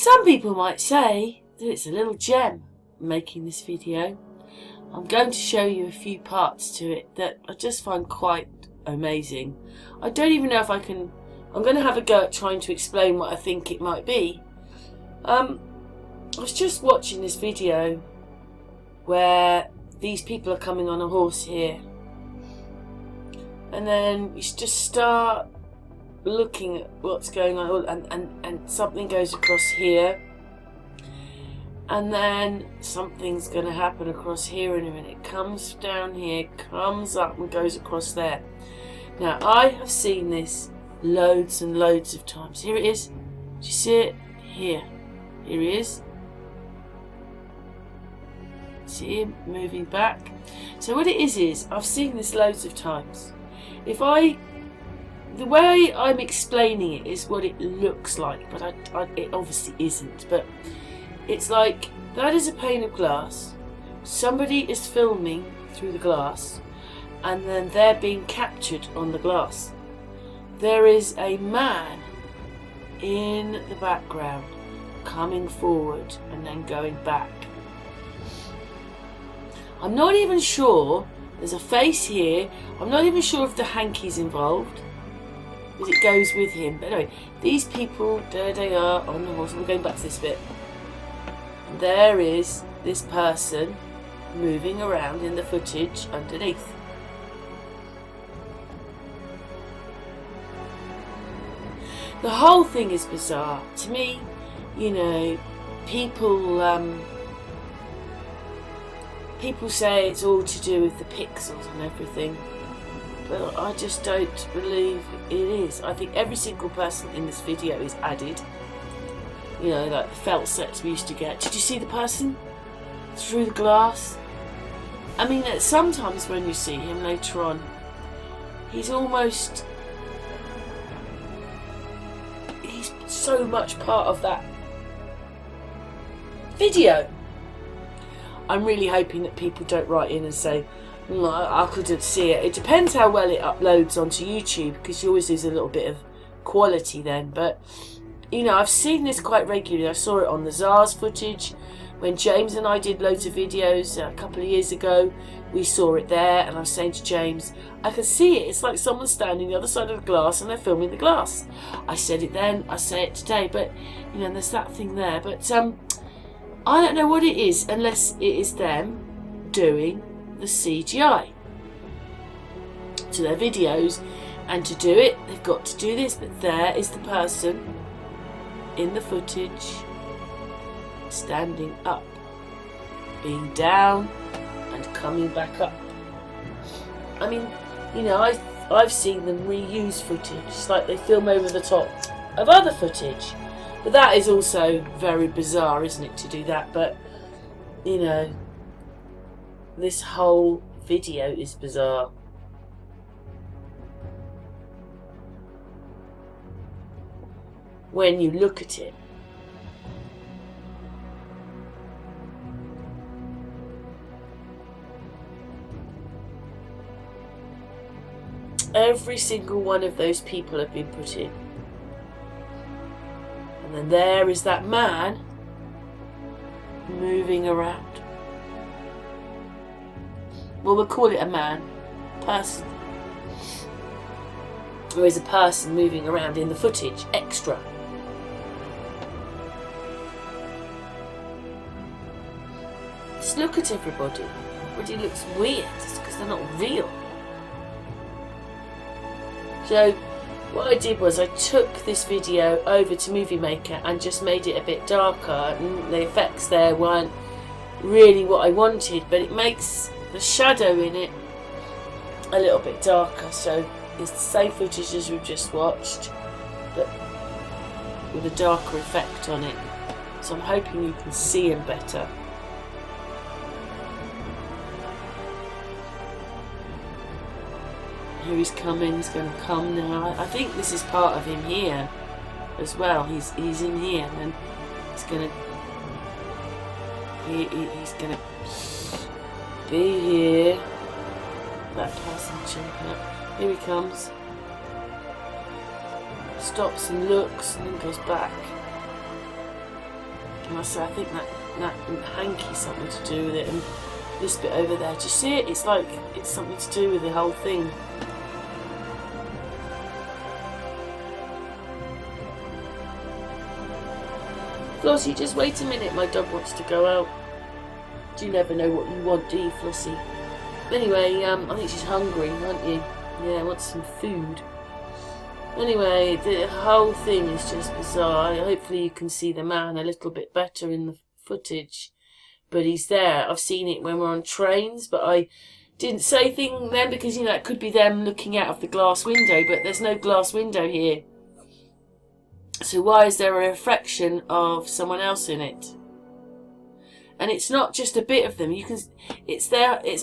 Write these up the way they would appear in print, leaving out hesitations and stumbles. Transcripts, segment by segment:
Some people might say that it's a little gem making this video. I'm going to show you a few parts to it that I just find quite amazing. I don't even know if I can. I'm going to have a go at trying to explain what I think it might be. I was just watching this video where these people are coming on a horse here, and then you just start looking at what's going on, and something goes across here, and then something's going to happen across here in a minute. It comes down here, comes up and goes across there. Now I have seen this loads and loads of times. Here it is. Do you see it? Here he is. See him moving back? So what it is I've seen this loads of times. The way I'm explaining it is what it looks like, but it obviously isn't. But it's like, that is a pane of glass. Somebody is filming through the glass, and then they're being captured on the glass. There is a man in the background coming forward and then going back. I'm not even sure. There's a face here. I'm not even sure if the hanky's involved, because it goes with him. But anyway, these people, there they are on the horse. We're going back to this bit. And there is this person moving around in the footage underneath. The whole thing is bizarre. To me, you know, people say it's all to do with the pixels and everything, but I just don't believe it is. I think every single person in this video is added. You know, like the felt sets we used to get. Did you see the person through the glass? I mean, sometimes when you see him later on, he's so much part of that video. I'm really hoping that people don't write in and say, I couldn't see it. It depends how well it uploads onto YouTube, because you always lose a little bit of quality then. But, you know, I've seen this quite regularly. I saw it on the Zars footage. When James and I did loads of videos a couple of years ago, we saw it there, and I was saying to James, I can see it. It's like someone's standing the other side of the glass and they're filming the glass. I said it then, I say it today, but, you know, there's that thing there. But I don't know what it is, unless it is them doing the CGI to their videos, and to do it they've got to do this. But there is the person in the footage standing up, being down and coming back up. I mean, you know, I've seen them reuse footage. It's like they film over the top of other footage. But that is also very bizarre, isn't it, to do that? But, you know, this whole video is bizarre. When you look at it. Every single one of those people have been put in. And then there is that man moving around. Well, we'll call it a man. Person. There is a person moving around in the footage. Extra. Just look at everybody. Everybody looks weird. It's because they're not real. So what I did was I took this video over to Movie Maker and just made it a bit darker, and the effects there weren't really what I wanted, but it makes the shadow in it a little bit darker. So it's the same footage as we've just watched, but with a darker effect on it. So I'm hoping you can see him better. Here he's coming, he's going to come now. I think this is part of him here as well. He's in here, and he's going to he's going to be here. That person jumping up. Here he comes. Stops and looks and then goes back. And I say, I think that hanky's something to do with it, and this bit over there. Do you see it? It's like it's something to do with the whole thing. Flossie, just wait a minute. My dog wants to go out. You never know what you want, do you, Flossie? Anyway, I think she's hungry, aren't you? Yeah, wants some food. Anyway, the whole thing is just bizarre. Hopefully you can see the man a little bit better in the footage. But he's there. I've seen it when we're on trains, but I didn't say anything then because, you know, it could be them looking out of the glass window, but there's no glass window here. So why is there a reflection of someone else in it? And it's not just a bit of them. You can, it's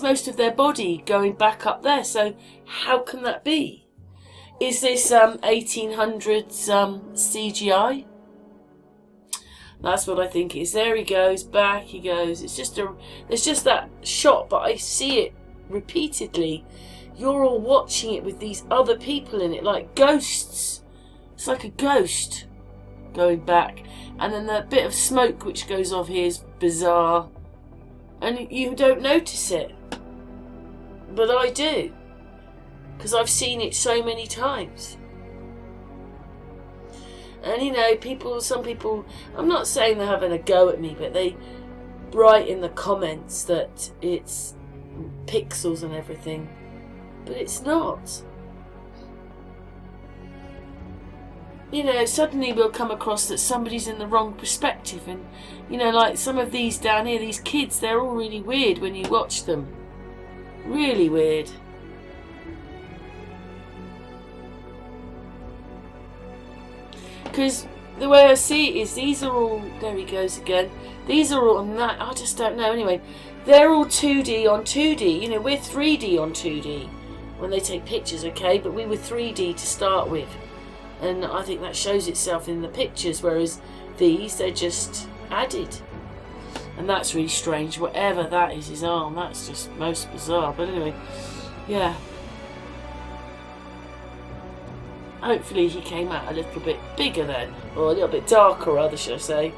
most of their body going back up there. So how can that be? Is this 1800s CGI? That's what I think it is. There he goes, back he goes. It's just that shot, but I see it repeatedly. You're all watching it with these other people in it, like ghosts. It's like a ghost going back. And then that bit of smoke which goes off here is bizarre. And you don't notice it. But I do. Because I've seen it so many times. And you know, some people, I'm not saying they're having a go at me, but they write in the comments that it's pixels and everything. But it's not. You know, suddenly we'll come across that somebody's in the wrong perspective. And, you know, like some of these down here, these kids, they're all really weird when you watch them. Really weird. Because the way I see it is these are all, there he goes again, these are all on that, I just don't know, anyway, they're all 2D on 2D, you know, we're 3D on 2D when they take pictures, okay, but we were 3D to start with, and I think that shows itself in the pictures, whereas these, they're just added, and that's really strange. Whatever that is, his arm, that's just most bizarre, but anyway, yeah. Hopefully he came out a little bit bigger then, or a little bit darker rather, should I say.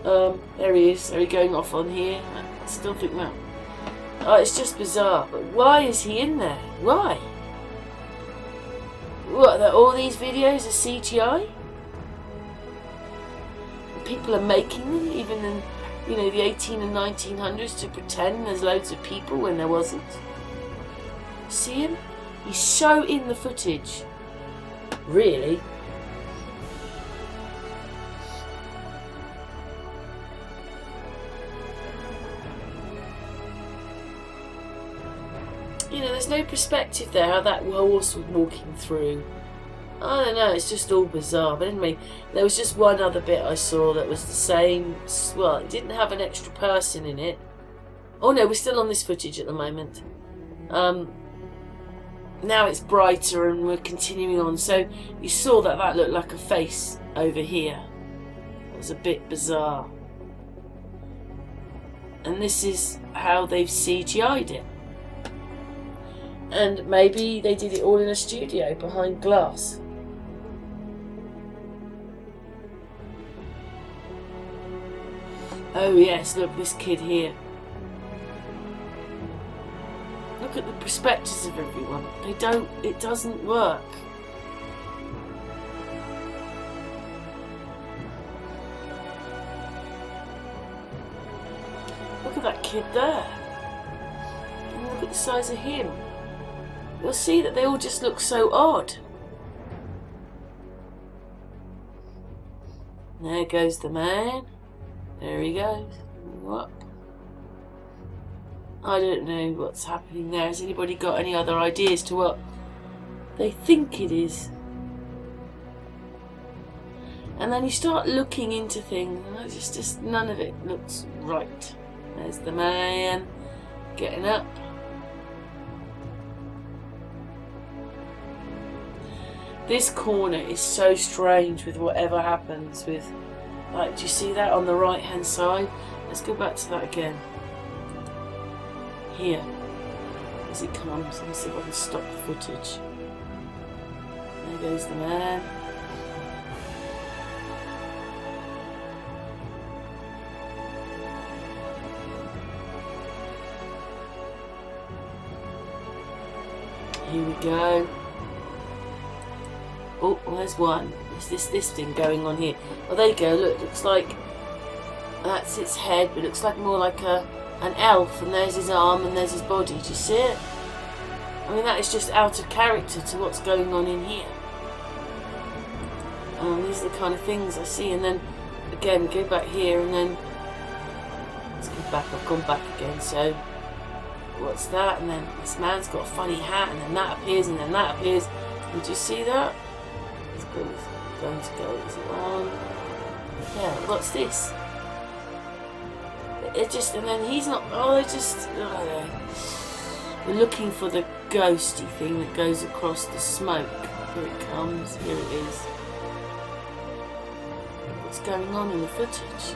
There he is, there he going off on here. I still think that. Oh, it's just bizarre, but why is he in there? Why? What, that all these videos are CGI? People are making them, even in, you know, the 18 and 1900s, to pretend there's loads of people when there wasn't. See him? He's so in the footage. Really? You know, there's no perspective there how that horse was walking through. I don't know, it's just all bizarre. But anyway, there was just one other bit I saw that was the same. Well, it didn't have an extra person in it. Oh no, we're still on this footage at the moment. Now it's brighter and we're continuing on. So you saw that looked like a face over here. It was a bit bizarre. And this is how they've CGI'd it. And maybe they did it all in a studio behind glass. Oh yes, look, this kid here. Look at the perspectives of everyone. It doesn't work. Look at that kid there. And look at the size of him. You'll see that they all just look so odd. There goes the man. There he goes. What? I don't know what's happening there. Has anybody got any other ideas to what they think it is? And then you start looking into things and it's just none of it looks right. There's the man getting up. This corner is so strange with whatever happens with, like, do you see that on the right hand side? Let's go back to that again. Here, as it comes, let me see if I can stop the footage. There goes the man. Here we go. Oh, well, there's one. There's this thing going on here. Well, there you go. Look, looks like that's its head, but it looks like more like an elf. And there's his arm, and there's his body. Do you see it? I mean, that is just out of character to what's going on in here. These are the kind of things I see. And then, again, go back here, and then let's go back. I've gone back again. So, what's that? And then this man's got a funny hat, and then that appears, and then that appears. Did you see that? It's going to go. Is it on? Yeah. What's this? It just, and then he's not. Oh, they just. Oh, we're looking for the ghosty thing that goes across the smoke. Here it comes. Here it is. What's going on in the footage?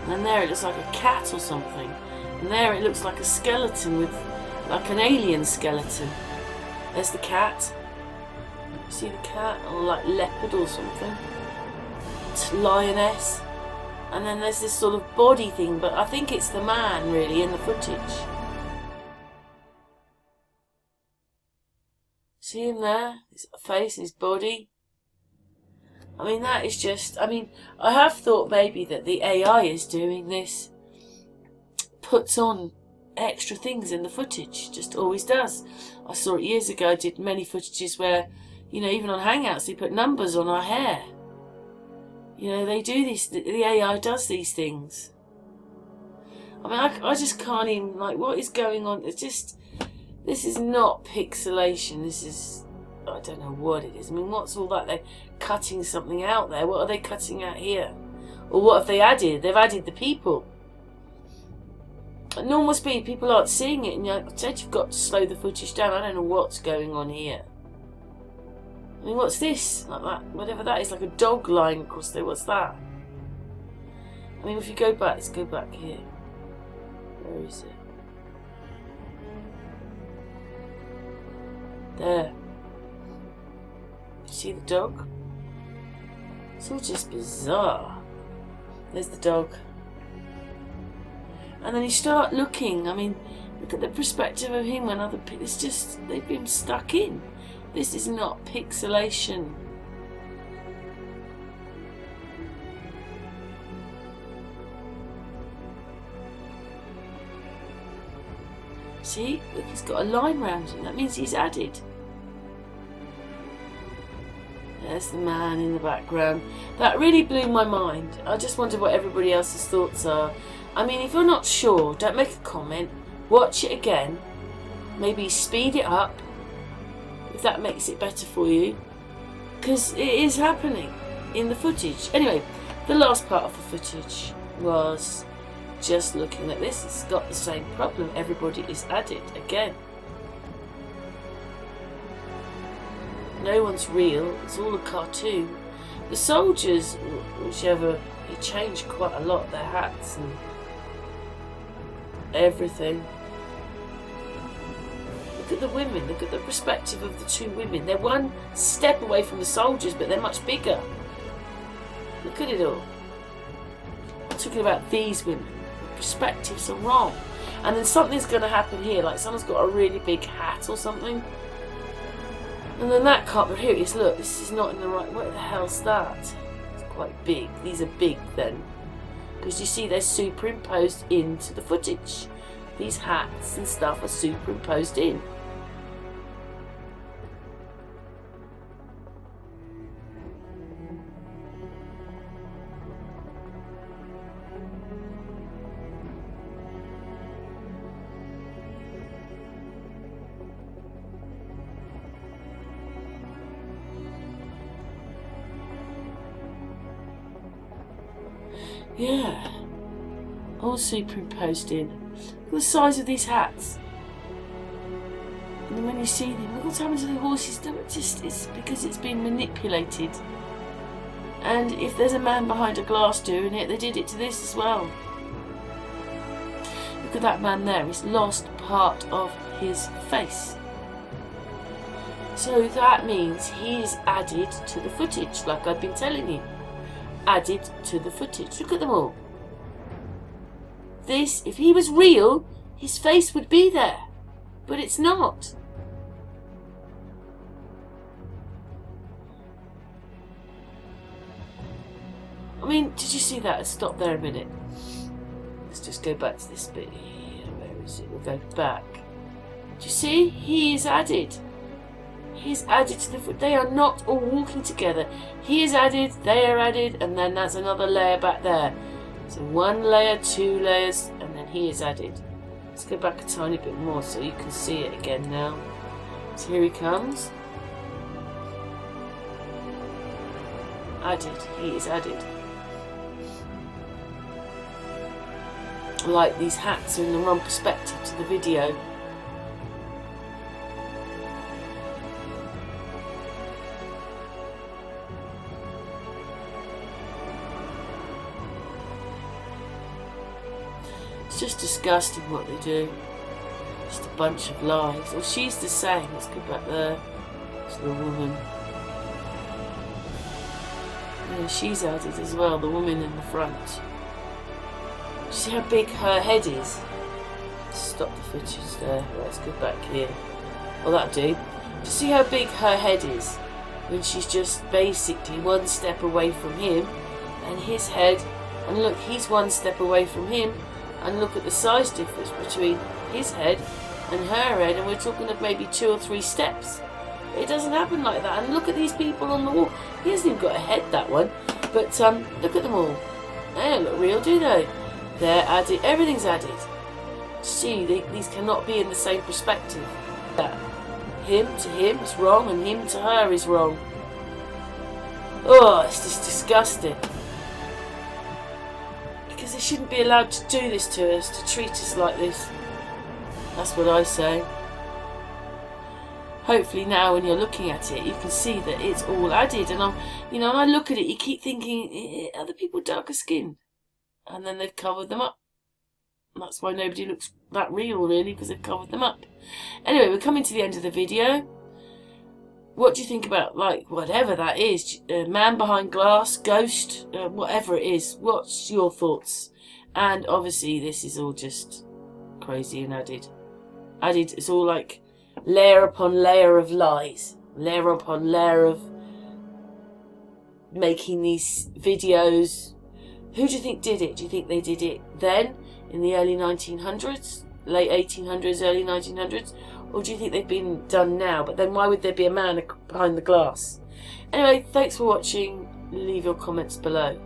And then there it looks like a cat or something. And there it looks like a skeleton with, like an alien skeleton. There's the cat. See the cat? Or like leopard or something. It's lioness. And then there's this sort of body thing, but I think it's the man really in the footage. See him there? His face, his body. I mean, that is just, I mean, I have thought maybe that the AI is doing this. Puts on extra things in the footage. Just always does. I saw it years ago. I did many footages where, you know, even on Hangouts, they put numbers on our hair. You know, they do this, the AI does these things. I mean, I just can't even, like, what is going on? It's just, this is not pixelation. This is, I don't know what it is. I mean, what's all that? They're cutting something out there. What are they cutting out here? Or what have they added? They've added the people. At normal speed, people aren't seeing it, and I said you've got to slow the footage down. I don't know what's going on here. I mean, what's this? Like that, whatever that is, like a dog lying across there. What's that? I mean, if you go back, let's go back here. Where is it? There. You see the dog? It's all just bizarre. There's the dog. And then you start looking, I mean, look at the perspective of him when other people, it's just, they've been stuck in. This is not pixelation. See, look, he's got a line round him, that means he's added. There's the man in the background. That really blew my mind. I just wonder what everybody else's thoughts are. I mean, if you're not sure, don't make a comment. Watch it again. Maybe speed it up, if that makes it better for you. Because it is happening in the footage. Anyway, the last part of the footage was just looking at this. It's got the same problem. Everybody is added again. No one's real. It's all a cartoon. The soldiers, whichever, they changed quite a lot. Their hats and everything. Look at the women. Look at the perspective of the two women. They're one step away from the soldiers, but they're much bigger. Look at it all. I'm talking about these women. The perspectives are wrong. And then something's going to happen here. Like someone's got a really big hat or something. And then that can't, but here it is, look, this is not in the right, what the hell's that? It's quite big, these are big then. Because you see they're superimposed into the footage. These hats and stuff are superimposed in. Yeah, all superimposed in. Look at the size of these hats. And then when you see them, look what's happened to the horses. It's because it's been manipulated. And if there's a man behind a glass doing it, they did it to this as well. Look at that man there. He's lost part of his face. So that means he is added to the footage, like I've been telling you. Added to the footage. Look at them all. This, if he was real, his face would be there. But it's not. I mean, did you see that? Stop there a minute. Let's just go back to this bit here. Where is it? We'll go back. Do you see? He is added. He is added to the... They are not all walking together. He is added, they are added, and then there's another layer back there. So 1 layer, 2 layers, and then he is added. Let's go back a tiny bit more so you can see it again now. So here he comes. Added. He is added. Like these hats are in the wrong perspective to the video. It's just disgusting what they do. Just a bunch of lies. Well, she's the same. Let's go back there. It's the woman. Yeah, she's added as well, the woman in the front. See how big her head is? Stop the footage there. Let's go back here. Well, that'll do. To see how big her head is when she's just basically 1 step away from him and his head, and look, he's 1 step away from him, and look at the size difference between his head and her head, and we're talking of maybe 2 or 3 steps. It doesn't happen like that. And look at these people on the wall. He hasn't even got a head, that one. But look at them all. They don't look real, do they? They're added. Everything's added. See, these cannot be in the same perspective. That him to him is wrong, and him to her is wrong. Oh, it's just disgusting. Because they shouldn't be allowed to do this to us, to treat us like this. That's what I say. Hopefully now when you're looking at it, you can see that it's all added. And when I look at it, you keep thinking, are the people darker skinned? And then they've covered them up. And that's why nobody looks that real, really, because they've covered them up. Anyway, we're coming to the end of the video. What do you think about, like, whatever that is? Man behind glass, ghost, whatever it is. What's your thoughts? And obviously this is all just crazy and added. Added, it's all like layer upon layer of lies, layer upon layer of making these videos. Who do you think did it? Do you think they did it then in the early 1900s, late 1800s, early 1900s, or do you think they've been done now? But then why would there be a man behind the glass? Anyway, thanks for watching. Leave your comments below.